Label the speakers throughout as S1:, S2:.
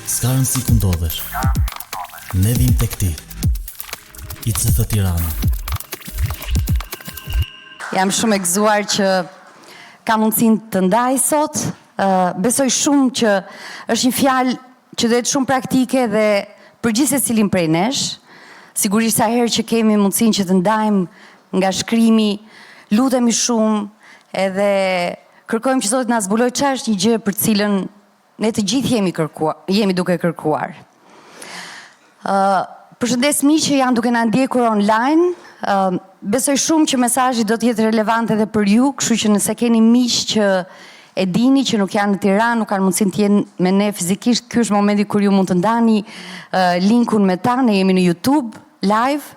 S1: S'ka rëndësi ku ndodhesh. Ne vim tek ti. ICF Tirana.
S2: Jam shumë e gëzuar që kam mundësinë të ndaj sot. Besoj shumë që është një fjalë që do jetë shumë praktike dhe për gjithë secilin prej nesh. Sigurisht sa herë që kemi mundësinë që të ndajmë nga shkrimi, lutemi shumë edhe kërkojmë që Zoti na zbuloj çfarë është një gjë për cilën ne të gjithë jemi duke kërkuar. Përshëndes miq që janë duke na ndjekur online. Besoj shumë që mesazhi do të jetë relevant edhe për ju, kështu që nëse keni miq që e dini që nuk janë në Tiranë, nuk kanë mundësinë të jenë me ne fizikisht, ky është momenti kur ju mund të ndani linkun me ta, ne jemi në YouTube live.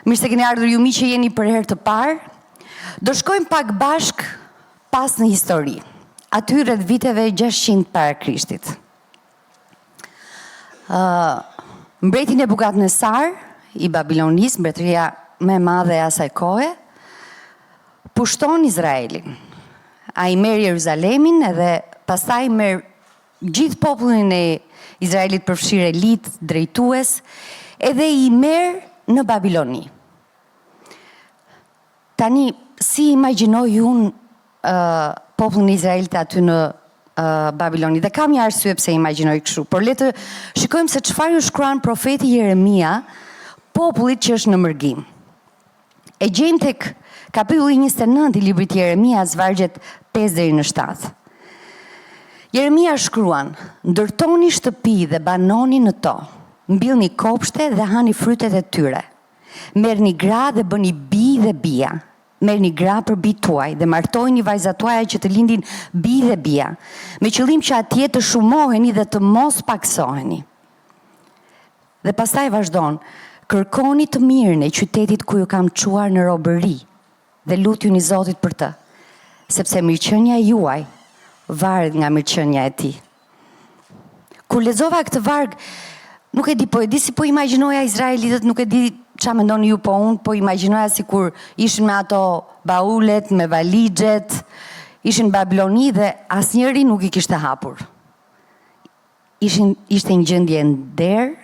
S2: Mirë se keni ardhur ju miq që jeni për herë të parë. Do shkojmë pak bashk pas në histori, aty rreth viteve 600 para Krishtit. Mbreti Nebukadnesar i Babilonis, mbretëria më e madhe e asaj kohe, pushton Izraelin. Ai merr Jeruzalemin edhe pastaj merr gjithë popullin e Izraelit, përfshirë elit, drejtues, edhe i merr në Babiloni. Tani, si imagjinoj unë popullin e Izraelit aty në Babiloni, dhe kam një arsye pse imagjinoj kështu, por le të shikojmë se çfarë u shkruan profeti Jeremia popullit që është në mërgim. E gjejmë tek kapitulli 29 i librit Jeremias, vargjet 5 deri në 7. Jeremia shkruan: ndërtoni shtëpi dhe banoni në to, mbillni kopshte dhe hani frytet e tyre. Merrni gra dhe bëni bi dhe bia. Merrni gra për bijt tuaj dhe martojini vajzat tuaja që të lindin bi dhe bia, me qëllim që atje të shumoheni dhe të mos paksoheni. Dhe pastaj vazhdon: kërkoni të mirën e qytetit ku ju kam çuar në robëri dhe lutjuni Zotit për të, sepse mirëqenia juaj varet nga mirëqenia e tij. Kur lexova këtë varg, nuk e di si po imagjinoja izraelitët, nuk e di çfarë mendoni ju, po unë po imagjinoja sikur ishin me ato baulet, me valixhet, ishin në Babiloni dhe asnjëri nuk i kishte hapur. Ishte një gjendje nder,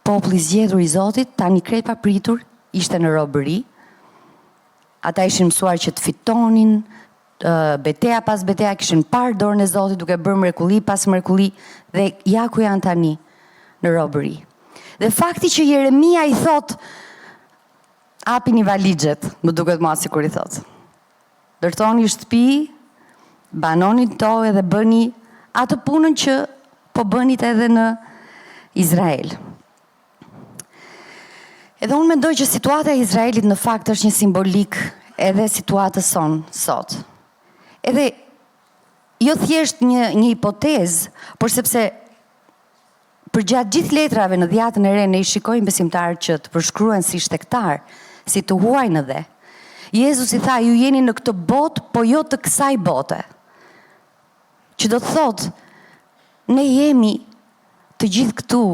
S2: populli i zgjedhur i Zotit, tani krejt papritur, ishte në robëri. Ata ishin mësuar që të fitonin, beteja pas beteja, kishin parë dorën e Zotit duke bërë mrekulli pas mrekulli, dhe ja ku janë tani në robëri. Dhe fakti që Jeremia i thot, hapini valixhet, më duket mua sikur i thot. Ndërtoni shtëpi, banoni to edhe bëni atë punën që po bënit edhe në Izrael. Edhe unë mendoj që situata e Izraelit në fakt është një simbolik edhe situatës sonë sot. Edhe jo thjesht një hipotezë, por sepse përgjatë gjithë letrave në Dhjetën e Re ne i shikojmë besimtarët që të përshkruhen si shtektar, si të huajnë dhe. Jezus i tha, ju jeni në këtë botë, po jo të kësaj bote. Që do të thotë, ne jemi të gjithë këtu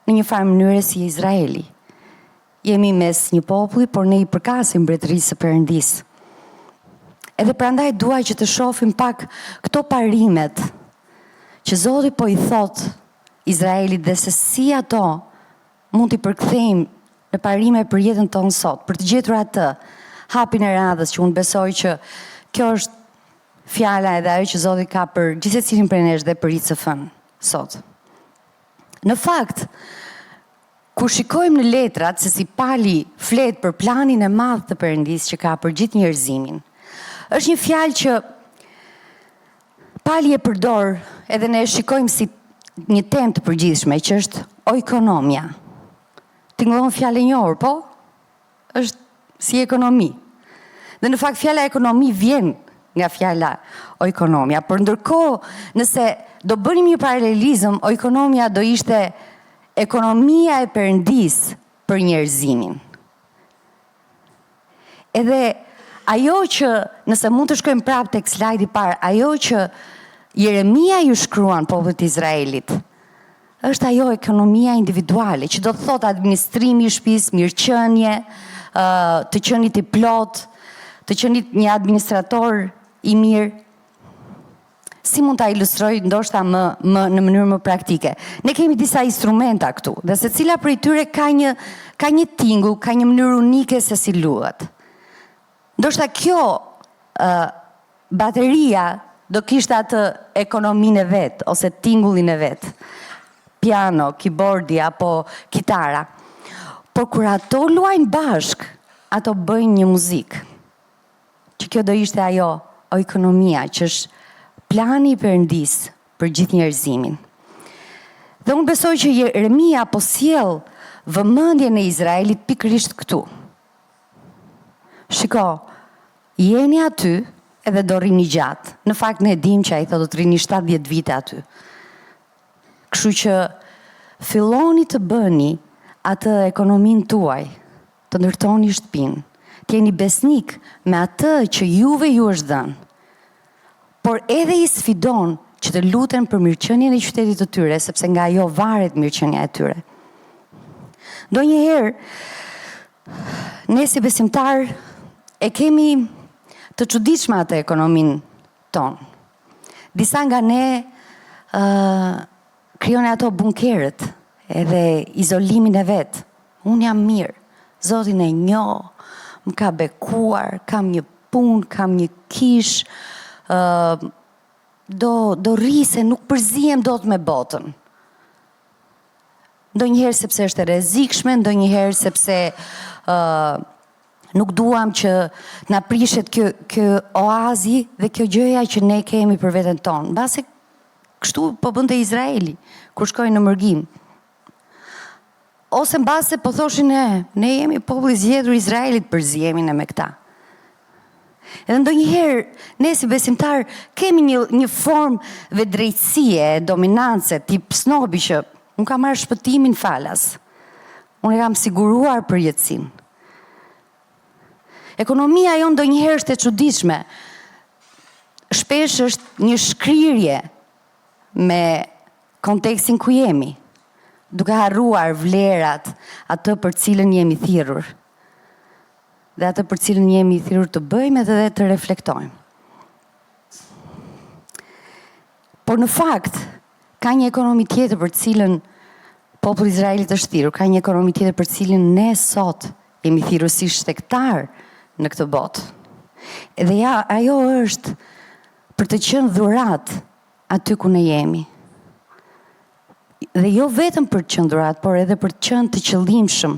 S2: në një farë mënyre si Izraeli. Jemi mes një populli, por ne i përkasim mbretërisë së Perëndisë. Edhe prandaj duaj që të shohim pak këto parimet që Zoti po i thot Izraelit dhe se si ato mund t'i përkthejmë në parime për jetën tonë sot, për të gjetur atë hapin e radhës që unë besoj që kjo është fjala edhe ajo që Zoti ka për gjithë secilin prej nesh dhe për ICF-n sot. Në fakt, kur shikojmë në letrat se si Pali flet për planin e madh të Perëndisë që ka për gjithë njerëzimin, është një fjalë që Pali e përdor edhe ne e shikojmë si një temë të përgjithshme, që është oikonomia. Tingëllon fjalë e njohur, po? Është si ekonomi. Dhe në fakt fjala ekonomi vjen nga fjala oikonomia, por ndërkohë nëse do bënim një paralelizëm, oikonomia do ishte ekonomia e Perëndisë për njerëzimin. Edhe ajo që, nëse mund të shkojmë prapë tek slajdi parë, ajo që Jeremia ju shkruan popullit të Izraelit, është ajo ekonomia individuale, që do të thotë administrimi i shtëpisë, mirëqenie, të qenit i plot, të qenit një administrator i mirë. si mund ta ilustroj ndoshta më në mënyrë më praktike. Ne kemi disa instrumenta këtu, dhe secila prej tyre ka një tingull, ka një mënyrë unike se si luhet. Ndoshta kjo bateria do kishte atë ekonominë e vet ose tingullin e vet. Piano, keyboardi apo kitara. Por kur ato luajnë bashk, ato bëjnë një muzikë. Që kjo do ishte ajo ekonomia, që është plani i Perëndis për gjithë njerëzimin. Dhe unë besoj që Jeremia po sjell vëmendjen e Izraelit pikërisht këtu. Shiko, jeni aty edhe do rrini gjatë. Në fakt ne dim që ai thotë do të rrini 70 vite aty. Kështu që filloni të bëni atë ekonominë tuaj, të ndërtoni shtëpinë, të jeni besnik me atë që juve ju është dhënë. Por edhe i sfidon që të luten për mirëqenien e qytetit të tyre, sepse nga ajo varet mirëqenia e tyre. Ndonjëherë, ne si besimtar e kemi të çuditshme atë ekonominë tonë. Disa nga ne krijojnë ato bunkerët, edhe izolimin e vet. Unë jam mirë, Zotin e njoh, më ka bekuar, kam një punë, kam një kish, do rri se nuk përzihem dot me botën. Ndonjëherë sepse është e rrezikshme, ndonjëherë sepse nuk duam që na prishet kjo oazi dhe kjo gjëja që ne kemi për veten tonë. Mbase kështu po bënte Izraeli kur shkoi në mërgim. Ose mbase po thoshin ne jemi populli i zgjedhur i Izraelit, përzihemi ne me këta. Edhe ndonjëherë ne si besimtar kemi një formë vetdrejtësie, dominance, tip snobi që unë kam marrë shpëtimin falas. Unë kam siguruar përjetësinë. Ekonomia jo ndonjëherë është e çuditshme. Shpesh është një shkrirje me kontekstin ku jemi, duke harruar vlerat, atë për cilën jemi thirrur. Dhe atë për cilën jemi thirrur të bëjmë edhe të reflektojmë. Por në fakt, ka një ekonomi tjetër për cilën populli i Izraelit është thirrur, ka një ekonomi tjetër për cilën ne sot jemi thirrur si shtektar në këtë botë. Edhe ajo është për të qenë dhurat aty ku ne jemi. Dhe jo vetëm për të qenë dhurat, por edhe për të qenë të qëllimshëm,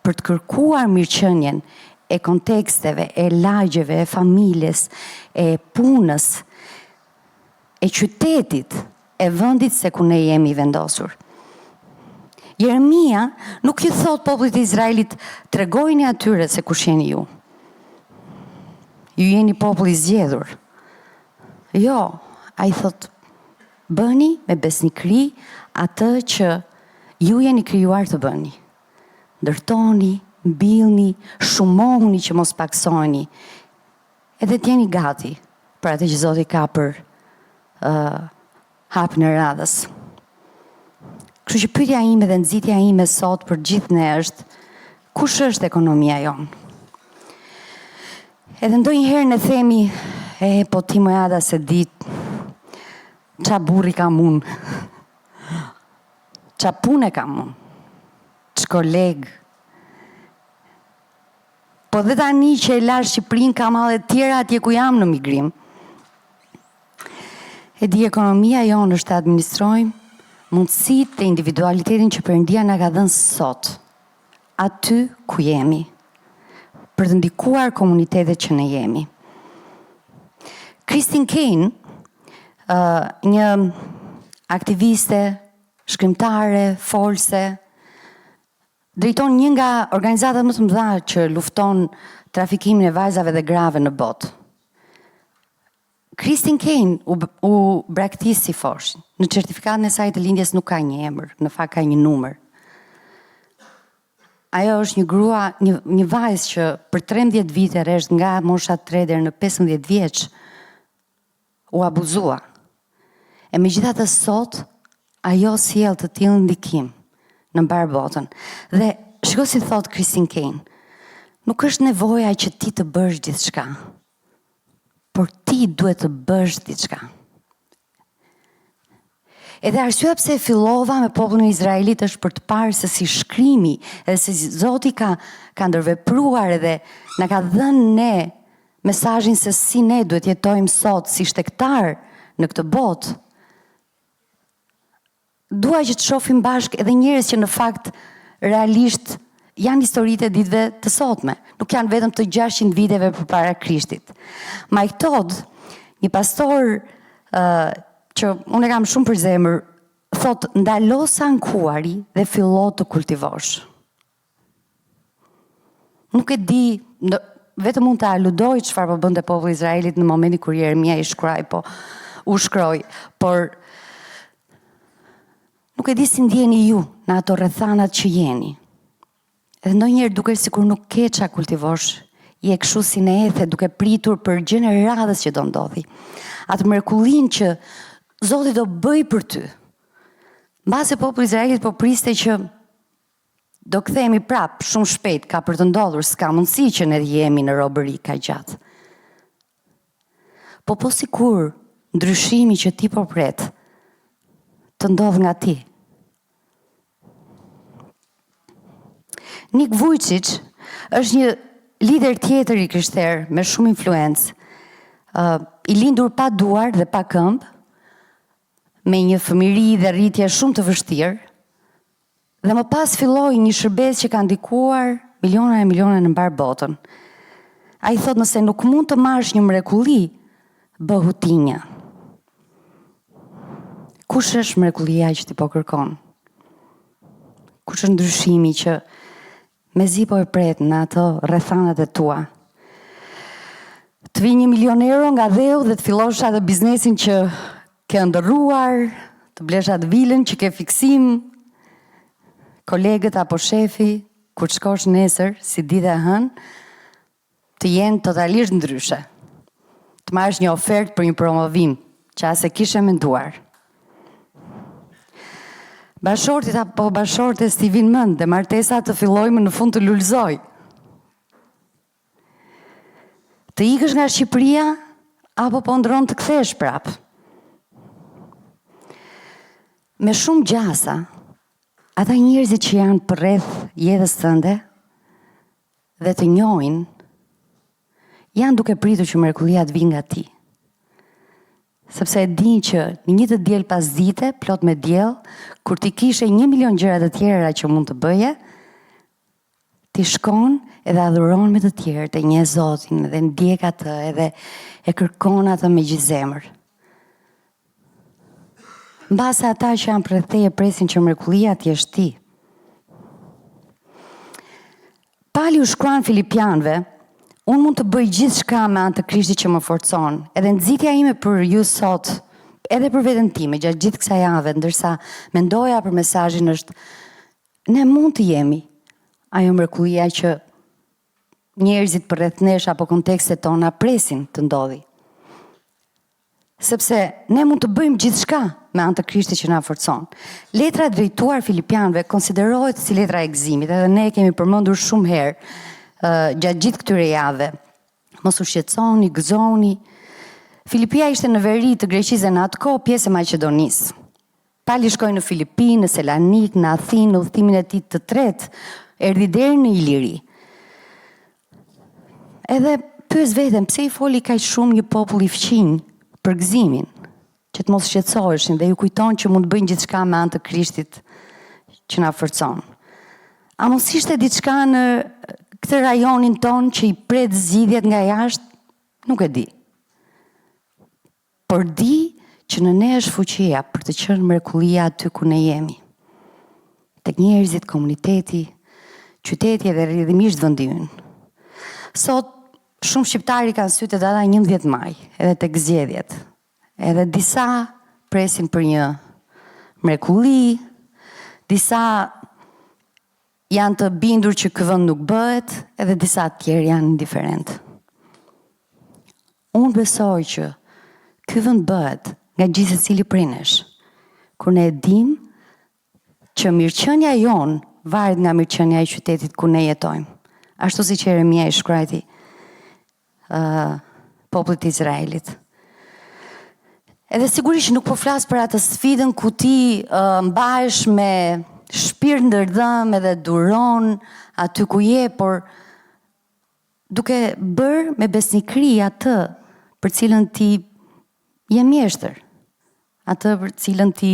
S2: për të kërkuar mirëqenien e konteksteve, e lagjeve, e familjes, e punës, e qytetit, e vendit se ku ne jemi vendosur. Jeremia nuk i thot popullit e Izraelit, tregojini atyre se kush jeni ju. Ju jeni popull i zgjedhur. Jo, ai thot, bëni me besnikëri atë që ju jeni krijuar të bëni. Ndërtoni, mbillni, shumohuni që mos paksoheni. Edhe të jeni gati për atë që Zoti ka për hapën e radhës. Kështu që pyetja ime dhe nxitja ime sot për gjithë ne është, kush është ekonomia jonë? Edhe ndonjëherë ne themi, po ti më jada se dit, qa burri kam unë, qa pune kam unë, qa koleg. Po dhe tani që e larë Shqipërinë kam edhe tjera atje ku jam në migrim. E di ekonomia jonë është të administrojmë mundësit dhe individualitetin që Perëndia na ka dhënë sot, aty ku jemi, për të ndikuar komunitetet që ne jemi. Christine Caine, një aktiviste, shkrimtare, folse, drejton një nga organizatat më të mëdha që lufton trafikimin e vajzave dhe grave në botë. Christine Caine u braktis si fosh. Në certifikatën e saj të lindjes nuk ka një emër, në fakt ka një numër. Ajo është një grua, një vajzë që për 13 vite rresht nga mosha 3 deri në 15 vjeç u abuzua. E megjithatë sot ajo sjell të tillë ndikim në mbar botën. Dhe shiko si thot Christine Caine, nuk është nevoja që ti të bësh gjithçka. por ti duhet të bësh diçka. Edhe arsyeja pse fillova me popullin izraelit është për të parë se si shkrimi, edhe se si Zoti ka ndërvepruar edhe na ka dhënë ne mesazhin se si ne duhet jetojmë sot si shtektar në këtë botë. Dua që të shohim bashkë edhe njerëz që në fakt realisht janë historitë e ditëve të sotme. Nuk janë vetëm të 600 viteve përpara Krishtit. Mike Todd, një pastor që unë e kam shumë për zemër, thot ndalo sankuari dhe fillo të kultivosh. Nuk e di, vetëm mund të aludoj çfarë po bënte populli i Izraelit në momentin kur Jeremia u shkroi, por nuk e di si ndjeni ju në ato rrethanat që jeni. Edhe ndonjëherë duket sikur nuk ke ç'a kultivosh, je kështu si në ethe duke pritur për gjeneratës që do ndodhi. Atë mrekullinë që Zoti do bëj për ty. Mbase populli i Izraelit po priste që do kthehemi prap shumë shpejt, ka për të ndodhur, s'ka mundësi që ne jemi në robëri kaq gjatë. Po sikur ndryshimi që ti po pret të ndodh nga ti. Nik Vujčić është një lider tjetër i krishterë me shumë influencë, i lindur pa duar dhe pa këmbë, me një fëmijëri dhe rritje shumë të vështirë, dhe më pas filloi një shërbes që ka ndikuar miliona e miliona në mbar botën. Ai thot nëse nuk mund të marrësh një mrekulli, bëhu ti një. Kush është mrekullia që ti po kërkon? Kush është ndryshimi që mezi po e pret në ato rrethanat e tua? Të vi 1 milion euro nga dheu dhe të fillosh atë biznesin që ke ndërruar, të blesh atë vilën që ke fiksim, kolegët apo shefi, kur të shkosh nesër, si ditë e hënë, të jenë totalisht ndryshe. Të marrësh një ofertë për një promovim, që as e kishe menduar. Bashortit apo bashortes t'i vinë mend dhe martesa të fillojmë në fund të lulëzoj. Të ikësh nga Shqipëria apo po ndron të kthesh prap. Me shumë gjasa, ata njerëzit që janë përreth jetës tënde dhe të njohin, janë duke pritur që mrekullia të vijë nga ti. Sepse e din që një të diel pas dite, plot me diell, kur ti kishe 1 milion gjëra të tjera që mund të bëje, ti shkon edhe adhuron me të tjerë, të njeh Zotin dhe ndjek atë edhe e kërkon atë me gjithë zemër. Mbase ata që janë për te e presin që mrekullia ti është ti. Pali u shkruan Filipianëve, unë mund të bëj gjithë shka me anë të Krishtit që më forcon, edhe nxitja ime për ju sot, edhe për veten time, gjatë gjithë kësaj jave, ndërsa mendoja për mesazhin është, ne mund të jemi ajo mrekullia që njerëzit përreth nesh apo kontekstet tona presin të ndodhi. Sepse ne mund të bëjmë gjithçka me anë të Krishtit që na forcon. Letra drejtuar Filipianëve konsiderohet si letra e gëzimit, edhe ne kemi përmendur shumë herë gjatë gjithë këtyre javëve. Mos u shqetësoni, gëzoni. Filipia ishte në veri të Greqisë në atë kohë pjesë e Maqedonisë. Pali shkoi në Filipinë, në Selanik, në Athinë, në udhëtimin e tij të tretë, erdhi deri në Iliri. Edhe pyes veten, pse i foli kaq shumë një popull i fqinj për gëzimin, që të mos shqetësoheshin dhe ju kujton që mund të bëjnë gjithçka me anë të Krishtit që na forcon. A mos ishte diçka në këtë rajonin ton që i pret zgjidhjet nga jashtë? Nuk e di. Por di që në ne është fuqia për të qenë mrekullia aty ku ne jemi. Tek njerëzit, komuniteti, qyteti edhe rrjedhimisht vendi ynë. Sot shumë shqiptari kanë sytë data 11 maj, edhe tek zgjedhjet. Edhe disa presin për një mrekulli, disa janë të bindur që ky vend nuk bëhet, edhe disa tjerë janë indiferent. Unë besoj që ky vend bëhet nga gjithë secili prej nesh, kur ne e dim që mirëqenia jon varet nga mirëqenia e qytetit ku ne jetojmë. Ashtu si që Jeremia i shkruajti, popullit të Izraelit. Edhe sigurisht nuk po flas për atë sfidën ku ti mbahesh me shpirt ndërdhëm edhe duron aty ku je, por duke bërë me besnikëri atë për cilën ti je mjeshtër, atë për cilën ti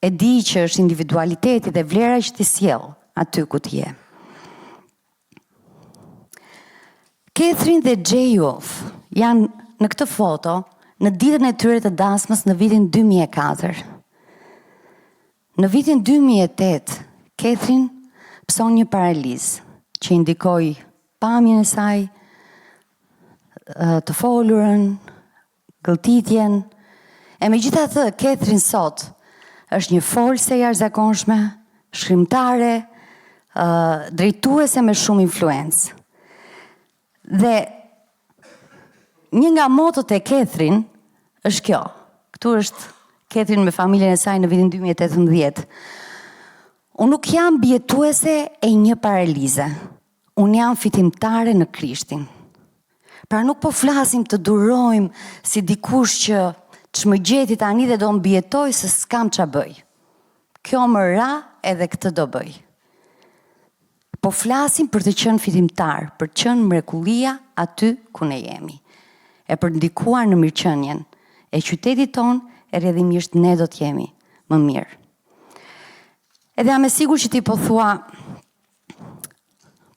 S2: e di që është individualiteti dhe vlera që ti sjell aty ku ti je. Catherine dhe Geoff janë në këtë foto në ditën e tyre të dasmës në vitin 2004. Në vitin 2008, Catherine pëson një paralizë që indikoi pamjen e saj, të folurën, gëlltitjen. E megjithatë, Catherine sot është një folëse e jashtëzakonshme, shkrimtare, drejtuese me shumë influencë. Dhe një nga motot e Catherine është kjo. Këtu është Catherine me familjen e saj në vitin 2018. Unë nuk jam bjetuese e një paralize. Unë jam fitimtare në Krishtin. Pra nuk po flasim të durojmë si dikush që më gjeti tani dhe do më bjetoj se s'kam qa bëj. Kjo më ra edhe këtë do bëj. Po flasim për të qenë fitimtar, për të qenë mrekullia aty ku ne jemi. E për ndikuar në mirëqenien e qytetit ton, e rrjedhimisht ne do të jemi më mirë. Edhe jam e sigurt që ti po thua,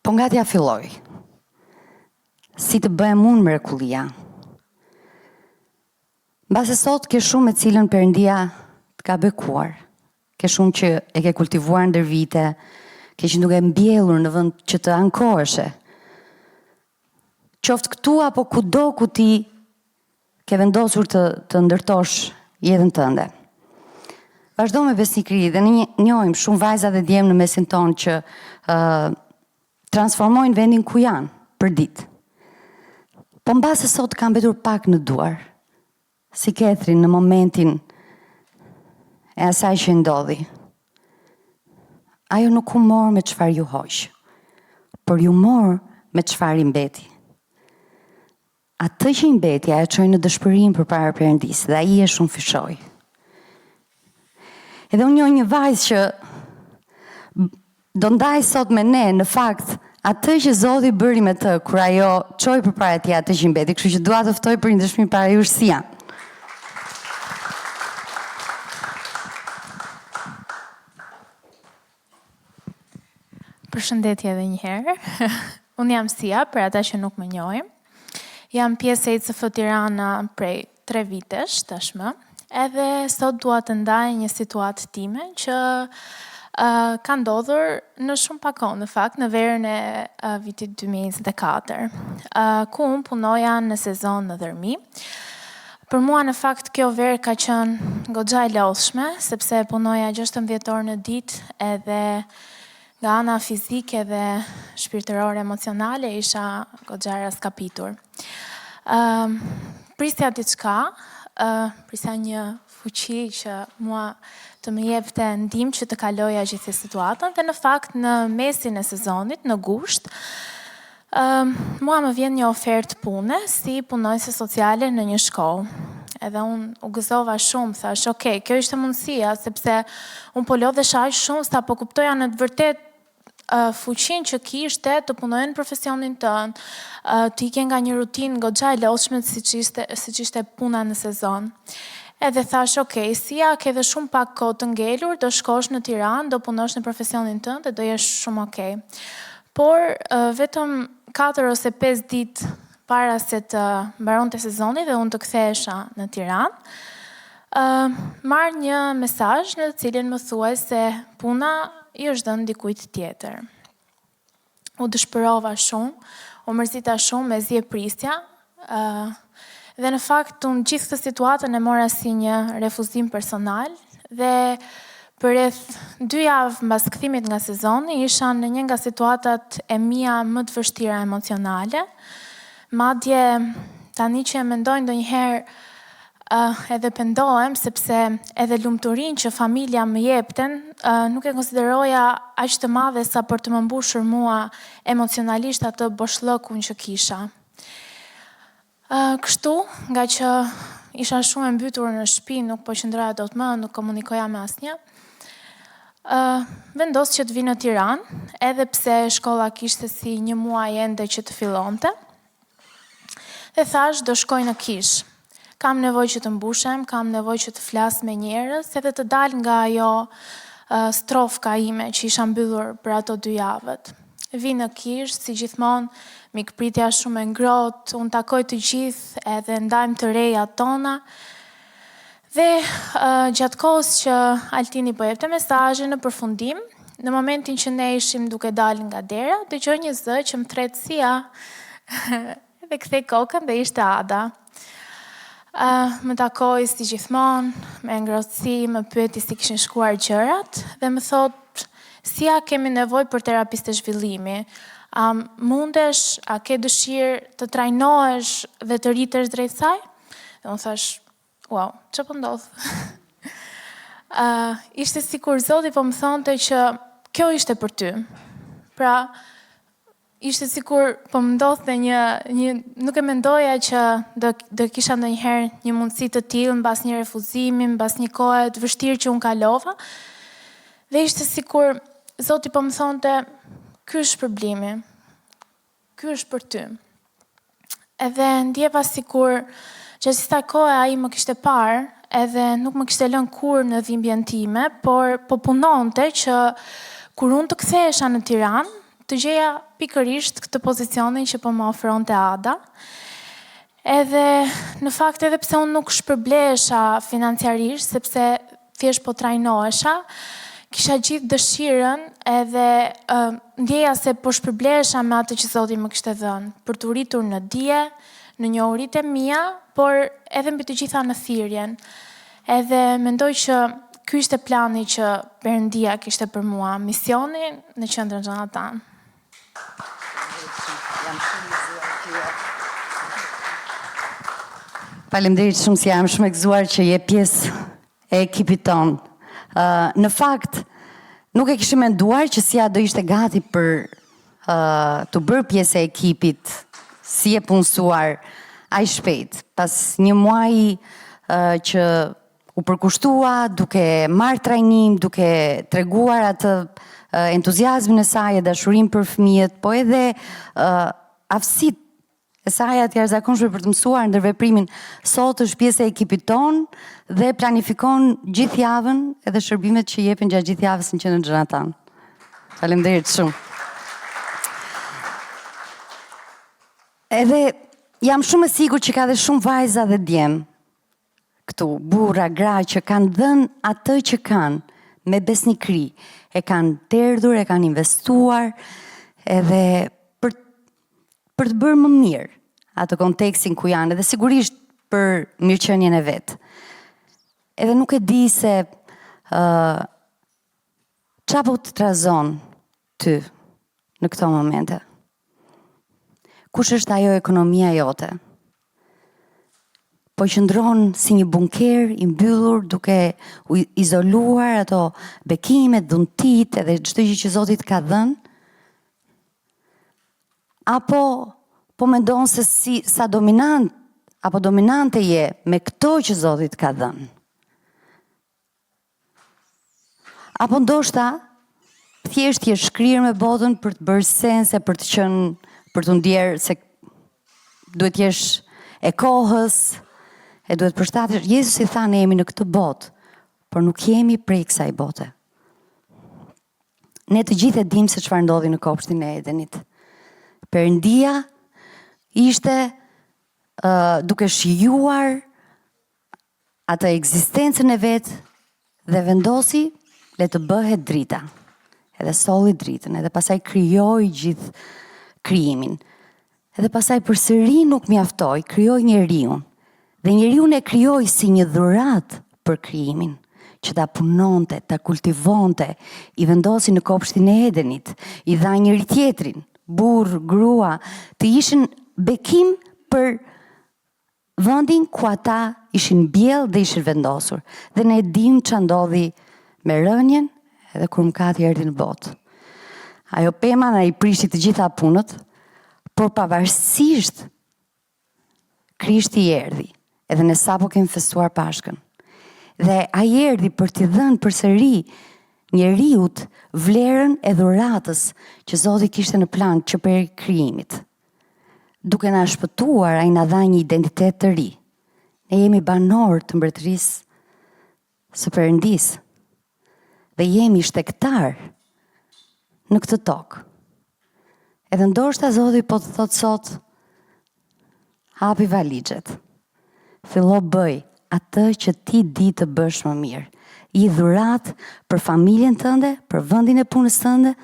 S2: po nga t'ja filloj, si të bëhem unë mrekullia. Mbase sot ke shumë me cilën Perëndia të ka bekuar, ke shumë që e ke kultivuar ndër vite, ke që duke mbjellur në vend që të ankoheshe. Qoftë këtu apo kudo ku ti ke vendosur të ndërtosh jetën tënde. Vazhdo me besnikëri dhe ne njohim shumë vajza dhe djemë në mesin tonë që transformojnë vendin ku janë për ditë. Po mbase sot kam mbetur pak në duar, si Catherine në momentin e asaj që ndodhi. Ajo nuk u morë me çfarë ju hoq, por ju morë me çfarë i mbeti. Atë që i mbeti, ajo çoi në dëshpërim përpara Perëndisë dhe ai e shumë fishoi. Edhe unë njoh një vajzë që do ndaj sot me ne, në fakt, atë që Zoti bëri me të, kur ajo çoi përpara tij atë që i mbeti, kështu që dua të ftoj për një dëshmi para jush si janë.
S3: Përshëndetje edhe një herë. Unë jam Sia, për ata që nuk më njohin. Jam pjesë e ICF Tirana prej 3 vitesh tashmë. Edhe sot dua të ndaj një situatë time që ka ndodhur në shumë pak kohë, në fakt, në verën e vitit 2024, ku unë punoja në sezon në Dërmi. Për mua, në fakt, kjo verë ka qenë goxha e lodhshme, sepse punoja 16 orë në ditë edhe nga ana fizike dhe shpirtërore emocionale isha goxha raskapitur. Prisja diçka, prisja një fuqi që mua të më jepte ndihmë që të kaloja gjithë situatën dhe në fakt në mesin e sezonit, në gusht, mua më vjen një ofertë pune si punojëse sociale në një shkollë. Edhe unë u gëzova shumë, thash, okay, kjo ishte mundësia, sepse unë po lodhesha aq shumë sa po kuptoja në të vërtet fuqin që kishte të punojnë në profesionin tënë, të ike nga një rutinë goxha e lodhshme siç ishte puna në sezon. Edhe thash, okay, Sia, ke dhe shumë pak kohë të ngelur, do shkosh në Tiranë, do punosh në profesionin tënd dhe do jesh shumë okay. Por vetëm 4 ose 5 ditë para se të mbaronte sezoni dhe unë të kthehesha në Tiranë, marr një mesazh në të cilin më thuaj se puna i është dhënë dikujt tjetër. U dëshpërova shumë, u mërzita shumë, me zje prisja, dhe në fakt unë gjithë këtë situatën e mora si një refuzim personal dhe për rreth 2 javë mbas kthimit nga sezoni isha në një nga situatat e mia më të vështira emocionale. Madje tani që e mendoj ndonjëherë edhe pendohem sepse edhe lumturinë që familja më jepten nuk e konsideroja aq të madhe sa për të më mbushur mua emocionalisht atë boshllëkun që kisha. Kështu, nga që isha shumë e mbytur në shtëpi, nuk po qëndroja dot më, nuk komunikoja me asnjë. Vendos që të vi në Tiranë, edhe pse shkolla kishte si 1 muaj ende që të fillonte. Dhe thash, do shkoj në Kish. Kam nevojë që të mbushem, kam nevojë që të flas me njerëz, edhe të dal nga ajo strofka ime që isha mbyllur për ato 2 javët. Vi në Kish, si gjithmonë, mikpritja shumë e ngrohtë, unë takoj të gjithë edhe ndajmë të reja tona. Dhe gjatë kohës që Altini po jepte mesazhe në përfundim, në momentin që ne ishim duke dalë nga dera, dëgjoj një zë që më thret sia dhe kthej kokën dhe ishte Ada. Më takoi si gjithmonë, me ngrohtësi, më pyeti si kishin shkuar gjërat dhe më thot, sia kemi nevojë për terapistë zhvillimi. Mundesh, a ke dëshirë të trajnohesh dhe të rritesh drejt saj? Dhe unë thash, wow, që po ndodh? Ishte sikur Zoti po më thonte që kjo ishte për ty. Pra, ishte sikur po më ndodhte një nuk e mendoja që do kisha ndonjëherë një mundësi të tillë mbas një refuzimi, mbas një kohe të vështirë që unë kalova. Dhe ishte sikur Zoti po më thonte, ky është problemi. Ky është për ty. Edhe ndjeva sikur gjatë kësaj kohe ai më kishte parë, edhe nuk më kishte lënë kurrë në dhimbjen time, por po punonte që kur unë të kthehesha në Tiranë, të gjeja pikërisht këtë pozicionin që po më ofronte Ada. Edhe në fakt edhe pse unë nuk shpërblesha financiarisht, sepse thjesht po trajnohesha, kisha gjithë dëshirën edhe ndjeja se po shpërblesha me atë që Zoti më kishte dhënë, për të rritur në dije, në njohuritë e mia, por edhe mbi të gjitha në thirrjen. Edhe mendoj që ky ishte plani që Perëndia kishte për mua, misioni në qendrën Jonathan.
S2: Faleminderit shumë si jam shumë e gëzuar që je pjesë e ekipit tonë. Në fakt, nuk e kishim menduar që Sia do ishte gati për të bërë pjesë e ekipit si e punësuar aq shpejt. Pas 1 muaji që u përkushtua, duke marrë trajnim, duke treguar atë entuziazmin e saj, dashurinë për fëmijët, po edhe aftësitë e saj të jashtëzakonshme për të mësuar ndërveprimin. Sot është pjesë e ekipit ton dhe planifikon gjithë javën edhe shërbimet që jepen gjatë gjithë javës në qendrën Jonathan. Faleminderit shumë. Edhe jam shumë e sigurt që ka dhe shumë vajza dhe djem këtu, burra, gra që kanë dhënë atë që kanë me besnikëri, e kanë derdhur, e kanë investuar edhe për të bërë më mirë atë kontekstin ku janë, edhe sigurisht për mirëqenien e vet. Edhe nuk e di se çfarë po të trazon ty në këto momente. Kush është ajo ekonomia jote? Po qëndron si një bunker i mbyllur, duke u izoluar ato bekimet, dhuntit edhe çdo gjë që Zoti të ka dhënë? Apo po mendon se sa dominant apo dominante je me këto që Zoti të ka dhënë? Apo ndoshta thjesht je shkrirë me botën për të bërë sense, për të ndjerë se duhet të jesh e kohës, e duhet përshtatesh. Jezusi tha ne jemi në këtë botë, por nuk jemi prej kësaj bote. Ne të gjithë e dimë se çfarë ndodhi në kopshtin e Edenit. Perëndia ishte duke shijuar atë ekzistencën e vet dhe vendosi le të bëhet drita. Edhe solli dritën, edhe pasaj krijoi gjithë krijimin. Edhe pasaj përsëri nuk mjaftoi, krijoi njeriun. Dhe njeriun e krijoi si një dhuratë për krijimin, që ta punonte, ta kultivonte, i vendosi në kopshtin e Edenit, i dha njëri tjetrin, burr, grua, të ishin bekim për vendin ku ata ishin bjellë dhe ishin vendosur. Dhe ne dim ç'a ndodhi me rënjen edhe kur mëkati erdhi në botë. Ajo pema na i prishti të gjitha punët, por pavarësisht Krishti erdhi, edhe ne sapo kemi festuar Pashkën. Dhe ai erdhi për t'i dhënë përsëri njeriut vlerën e dhuratës që Zoti kishte në plan që për krijimit. Duke na shpëtuar, ai na dha një identitet të ri. Ne jemi banor të mbretërisë së Perëndisë dhe jemi shtektar në këtë tokë. Edhe ndoshta Zoti po të thotë sot, hapi valixhet. Fillo bëj atë që ti di të bësh më mirë. I dhurat për familjen tënde, për vendin e punës tënde,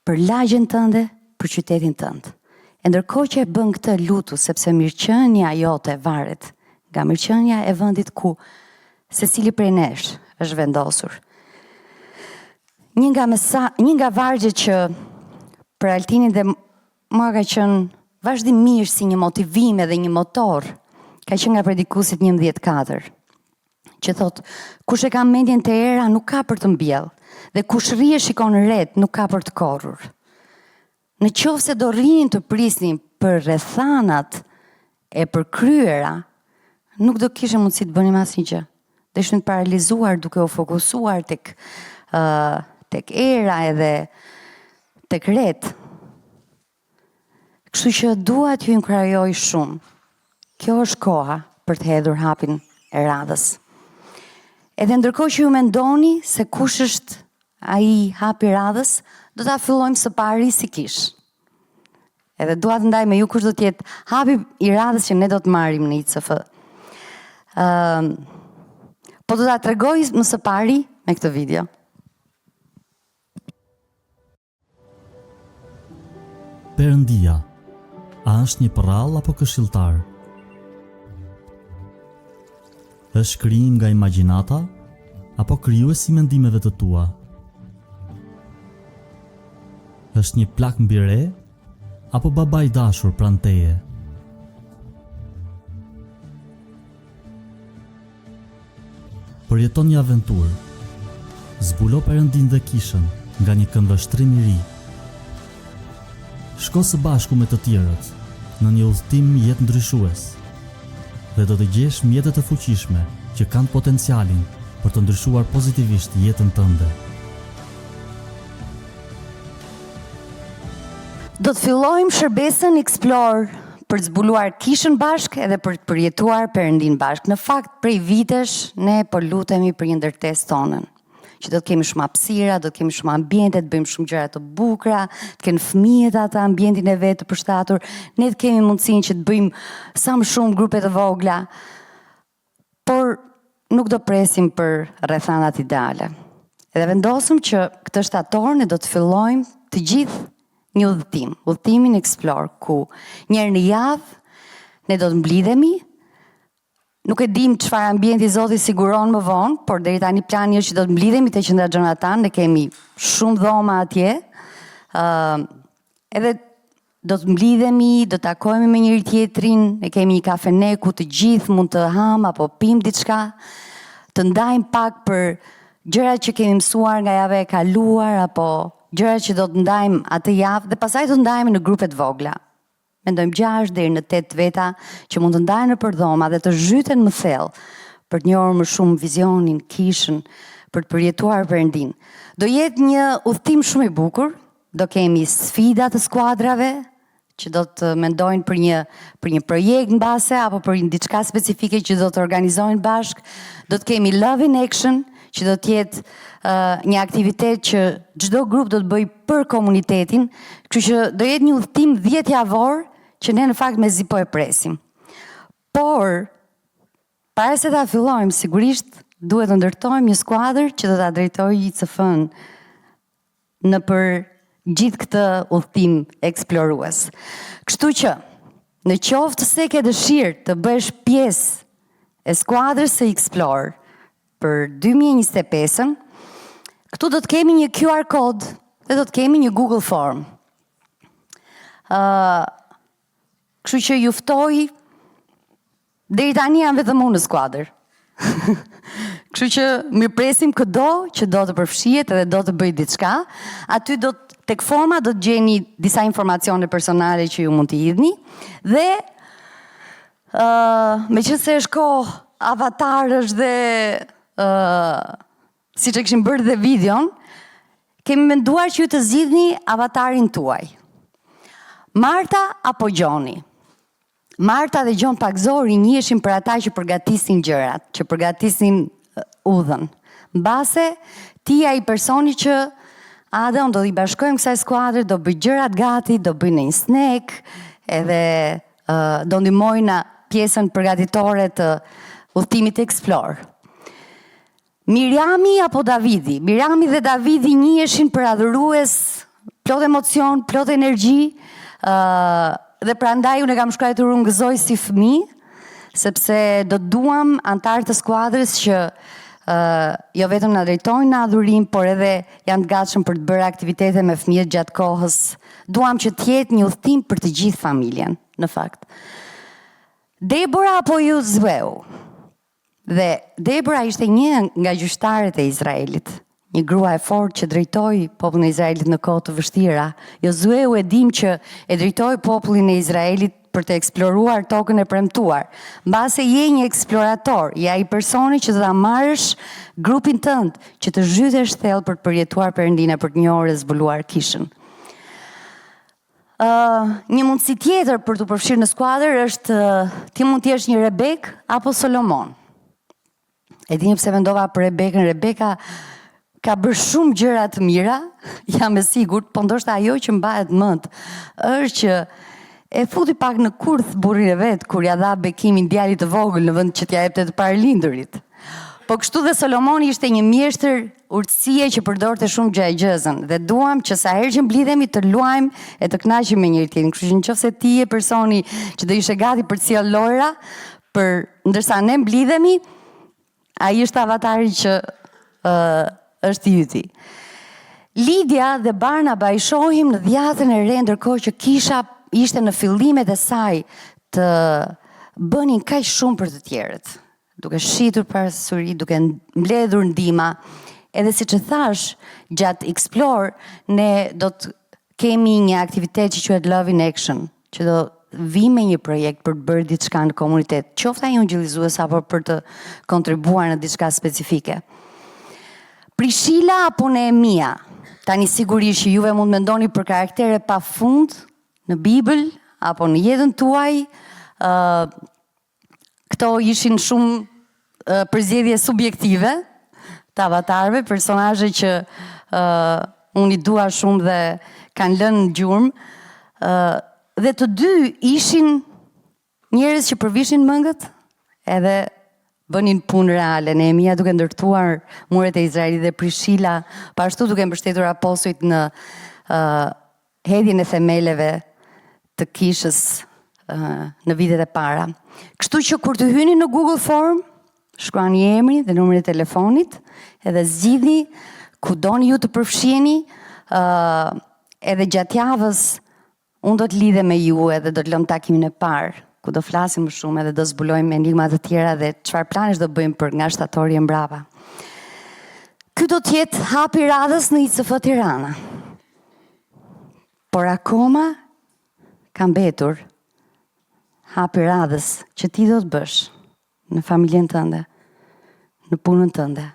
S2: për lagjen tënde, për qytetin tënd. E ndërkohë që e bën këtë, lutu, sepse mirëqenia jote varet nga mirëqenia e vendit ku secili prej nesh është vendosur. Një nga vargjet që për Altinin dhe mua ka qenë vazhdimisht si një motivim edhe një motor, ka qenë nga Predikusit 11:4, që thot, kush e ka mendjen të era nuk ka për të mbjell, dhe kush rri e shikon ret nuk ka për të korrur. Në qoftë se do rrinin të prisnin për rrethanat e përkryera, nuk do kishim mundësi të bënim asnjë gjë. Do ishim të paralizuar duke u fokusuar tek era edhe tek ret. Kështu që dua t'ju inkurajoj shumë. Kjo është koha për të hedhur hapin e radhës. Edhe ndërkohë që ju mendoni se kush është ai hapi i radhës, do ta fillojmë së pari si kish. Edhe dua të ndaj me ju kush do të jetë hapi i radhës që ne do të marrim në ICF. Po do ta tregoj më së pari me këtë video.
S1: Perëndia, a është një përrall apo këshilltar? Është krijim nga imagjinata apo krijuesi mendimeve të tua? Është një plak mbi re apo baba i dashur pranë teje? Përjeton një aventurë. Zbulo Perëndin dhe kishën nga një këndvështrim i ri. Shko së bashku me të tjerët në një udhëtim jetë ndryshues dhe do të gjesh mjete të fuqishme që kanë potencialin për të ndryshuar pozitivisht jetën tënde.
S2: Do të fillojmë shërbesën Explore për të zbuluar kishën bashk edhe për të përjetuar Perëndin bashk. Në fakt, prej vitesh, ne po lutemi për një ndërtesë tonën, që do të kemi shumë hapësira, do të kemi shumë ambiente, të bëjmë shumë gjëra të bukura, të kenë fëmijët ata ambientin e vet të përshtatur, ne të kemi mundësinë që të bëjmë sa më shumë grupe të vogla, por nuk do presim për rrethanat ideale. Edhe vendosëm që këtë shtator ne do të fillojmë të gjithë një udhëtim, udhëtimin Explore, ku një herë në javë ne do të mblidhemi. Nuk e dim çfarë ambienti Zoti siguron më vonë, por deri tani plani është që do të mblidhemi te qendra Jonathan, ne kemi shumë dhoma atje. Edhe do të mblidhemi, do të takohemi me njëri tjetrin, ne kemi një kafene ku të gjithë mund të ham apo pim diçka, të ndajmë pak për gjërat që kemi mësuar nga java e kaluar apo gjërat që do të ndajmë atë javë dhe pastaj do të ndajemi në grupe të vogla. Mendojmë 6 deri në 8 veta që mund të ndahen nëpër dhoma dhe të zhyten më thellë për të njohur më shumë vizionin, kishën, për të përjetuar Perëndin. Do jetë një udhëtim shumë i bukur, do kemi sfida të skuadrave që do të mendojnë për një projekt mbase apo për një diçka specifike që do të organizojnë bashk. Do të kemi Love in Action, që do të jetë një aktivitet që çdo grup do të bëjë për komunitetin, kështu që do jetë një udhëtim 10 javor që ne në fakt mezi po e presim. Por para se ta fillojmë, sigurisht duhet të ndërtojmë një skuadër që do ta drejtojë ICF-n në për gjithë këtë udhëtim eksplorues. Kështu që në qoftë se ke dëshirë të bësh pjesë e skuadrës së Explore për 2025-ën, këtu do të kemi një QR kod dhe do të kemi një Google Form. Kështu që ju ftoj, deri tani jam vetëm unë në skuadër. Kështu që mirëpresim këdo që do të përfshihet edhe do të bëjë diçka. Aty tek forma do të gjeni disa informacione personale që ju mund t'i hidhni dhe Me që se është kohë avatarësh dhe si që këshim bërë dhe videon, kemi menduar që ju të zgjidhni avatarin tuaj. Marta apo Gjoni? Marta dhe Gjon Pakzori njiheshin për ata që përgatisin gjërat, që përgatisin udhën. Mbase, ti ai personi që Ada, unë do t'i bashkojmë kësaj skuadre, do bëj gjërat gati, do bëj një snack, edhe do ndihmojna pjesën përgatitore të udhëtimit Explore. Miriami apo Davidi? Miriami dhe Davidi njiheshin për adhurues, plot emocion, plot energji, dhe prandaj unë e kam shkruar unë gëzoj si fëmijë, sepse do duam antarë të skuadrës që jo vetëm na drejtojnë në adhurim, por edhe janë të gatshëm për të bërë aktivitete me fëmijët gjatë kohës. Duam që të jetë një udhëtim për të gjithë familjen, në fakt. Debora apo Jozueu? Dhe Debora ishte një nga gjyqtarët e Izraelit, një grua e fortë që drejtoi popullin e Izraelit në kohë të vështira. Jozueu e dim që e drejtoi popullin e Izraelit për të eksploruar tokën e premtuar. Mbase je një eksplorator, je ai personi që do ta marrësh grupin tënd, që të zhytesh thellë për të përjetuar Perëndinë, për të njohur dhe zbuluar kishën. Një mundësi tjetër për të përfshirë në skuadër është ti mund të jesh një Rebek apo Solomon. E dini pse mendova për Rebekën. Rebeka ka bërë shumë gjëra të mira, jam e sigurt, po ndoshta ajo që mbahet mend është që e futi pak në kurth burrin e vet kur ja dha bekimin djalit të vogël në vend që t'ja jepte të parëlindurit. Po kështu dhe Solomoni ishte një mjeshtër urtësie që përdorte shumë gjëzën dhe duam që sa herë që mblidhemi të luajmë e të kënaqemi me njëri tjetrin. Kështu që nëse ti je personi që do ishe gati për të sjellë lojra, ndërsa ne mblidhemi, ai është avatari që është i yti. Lidia dhe Barnaba i shohim në dhjatën e re ndërkohë që kisha ishte në fillimet e saj të bënin kaq shumë për të tjerët, duke shitur parasysh, duke mbledhur ndihma, edhe siç e thash, gjatë Explore ne do të kemi një aktivitet që quhet Love in Action, që do vi me një projekt për të bërë diçka në komunitet, qoftë ai ungjillizues apo për të kontribuar në diçka specifike. Prishila apo Nehemia? Tani sigurisht që juve mund mendoni për karaktere pafund në Bibël, apo në jetën tuaj, këto ishin shumë përzgjedhje subjektive të avatarëve, personazhe që unë i dua shumë dhe kanë lënë gjurmë, dhe të dy ishin njerëz që përvishin mëngët, edhe bënin punë reale. Nehemia duke ndërtuar muret e Izraelit dhe Prishila, pashtu duke mbështetur apostujt në hedhjen e themeleve të kishës në vitet e para. Kështu që kur të hyni në Google Form, shkruani emrin dhe numrin e telefonit, edhe zgjidhni ku doni ju të përfshiheni, edhe gjatë javës unë do të lidhem me ju edhe do të lëm takimin e parë, ku do flasim më shumë edhe do zbulojmë enigma të tjera dhe çfarë planesh do bëjmë për nga shtatori e mbrapa. Ky do të jetë hapi i radhës në ICF Tirana. Por akoma ka mbetur hapi i radhës që ti do të bësh në familjen tënde, në punën tënde,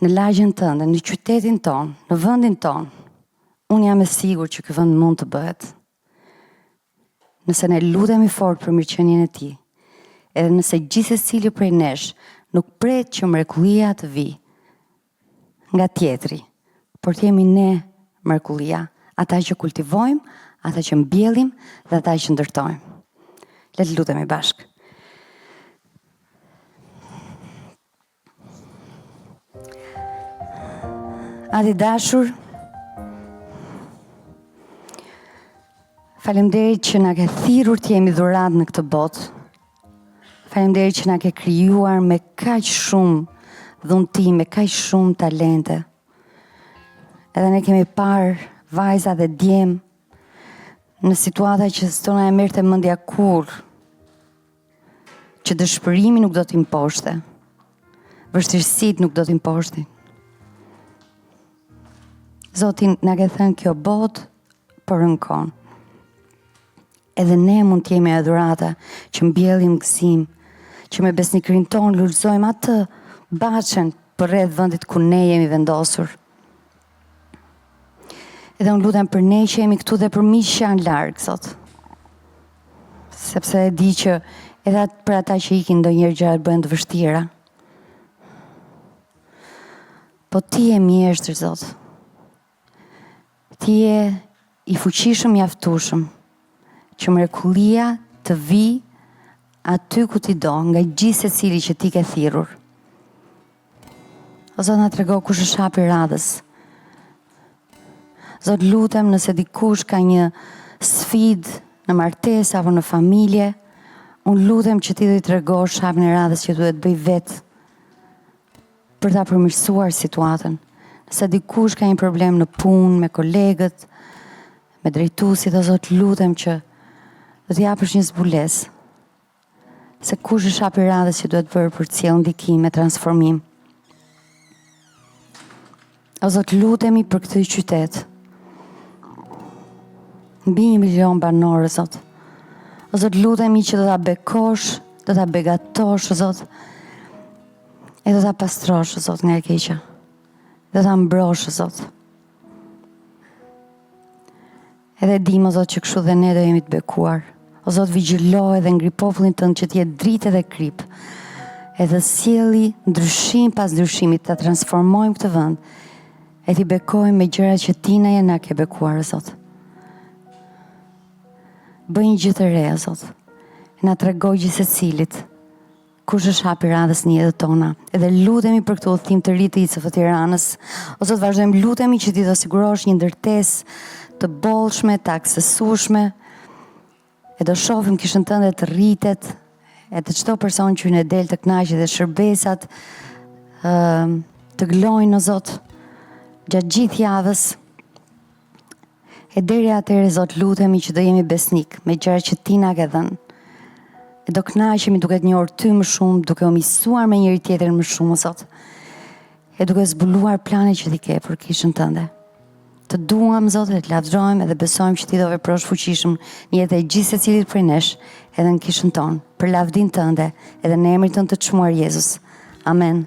S2: në lagjen tënde, në qytetin ton, në vendin ton. Unë jam e sigurt që ky vend mund të bëhet. Nëse ne lutemi fort për mirëqenien e tij, edhe nëse gjithsecili prej nesh nuk pret që mrekullia të vi nga tjetri, por të jemi ne mrekullia, ata që kultivojmë, ata që mbjellim dhe ata që ndërtojmë. Le të lutemi bashkë. Ati dashur, faleminderit që na ke thirrur të jemi dhuratë në këtë botë. Faleminderit që na ke krijuar me kaq shumë dhunti, me kaq shumë talente. Edhe ne kemi parë vajza dhe djem në situata që s'tona e merrte mendja kurrë, që dëshpërimi nuk do t'i imposhte, vështirësitë nuk do t'i imposhtin. Zoti na ke thënë kjo botë po rënkon. edhe ne mund të jemi adhurata që mbjellim gëzim, që me besnikërin ton lullëzojmë atë bachën për rreth vendit ku ne jemi vendosur. Edhe unë lutem për ne që jemi këtu dhe për miq që janë larg, Zot. Sepse e di që edhe për ata që ikin ndonjëherë gjërat bëhen të vështira. Po ti je mjeshtër, Zot. Ti je i fuqishëm, mjaftueshëm, që mrekullia të vi aty ku ti do, nga gjithë secili që ti ke thirrur. O Zot, na trego kush është hapi radhës. Zot, lutem nëse dikush ka një sfidë në martesë apo në familje, unë lutem që ti do i tregosh hapin e radhës që duhet bëj vetë për ta përmirësuar situatën. Nëse dikush ka një problem në punë, me kolegët, me drejtuesit, o Zot, lutem që do t'i japësh një zbulesë. Se kush është hapi i radhës që duhet bërë për të sjellë ndikim e transformim. O Zot, lutemi për këtë qytet. Mbi 1 milion banorë, Zot. O Zot, lutemi që do ta bekosh, do ta begatosh, o Zot. E do ta pastrosh, o Zot, nga e keqja. Do ta mbrosh, o Zot. Edhe dim, o Zot, që kështu dhe ne do jemi të bekuar. O Zot, vigjilo edhe ngri popullin tënd që të jetë dritë edhe krip. Edhe sjelli ndryshim pas ndryshimit, ta transformojmë këtë vend. E t'i bekojmë me gjërat që ti na ke bekuar, o Zot. Bëj një gjë të re, o Zot. Na tregoj gjithsecilit kush është hapi i radhës në jetën tona. Edhe lutemi për këtë udhtim të ri të ICF Tiranës. O Zot, vazhdojmë lutemi që ti do sigurosh një ndërtesë të bollshme, të aksesueshme. E do shohim kishën tënde të rritet, e të çdo person që në del të kënaqet dhe shërbesat të glojnë, o Zot, gjatë gjithë javës. E deri atëherë, Zot, lutemi që do jemi besnik me gjërat që ti na ke dhënë. E do kënaqemi duke të njohur ty më shumë, duke u miqësuar me njëri tjetrin më shumë, o Zot. E duke zbuluar planet që ti ke për kishën tënde. Të duam, Zot, dhe të lavdërojmë edhe besojmë që ti do veprosh fuqishëm në jetën e gjithë secilit prej nesh, edhe në kishën tonë, për lavdin tënde, edhe në emrin tënd të çmuar Jezus. Amen.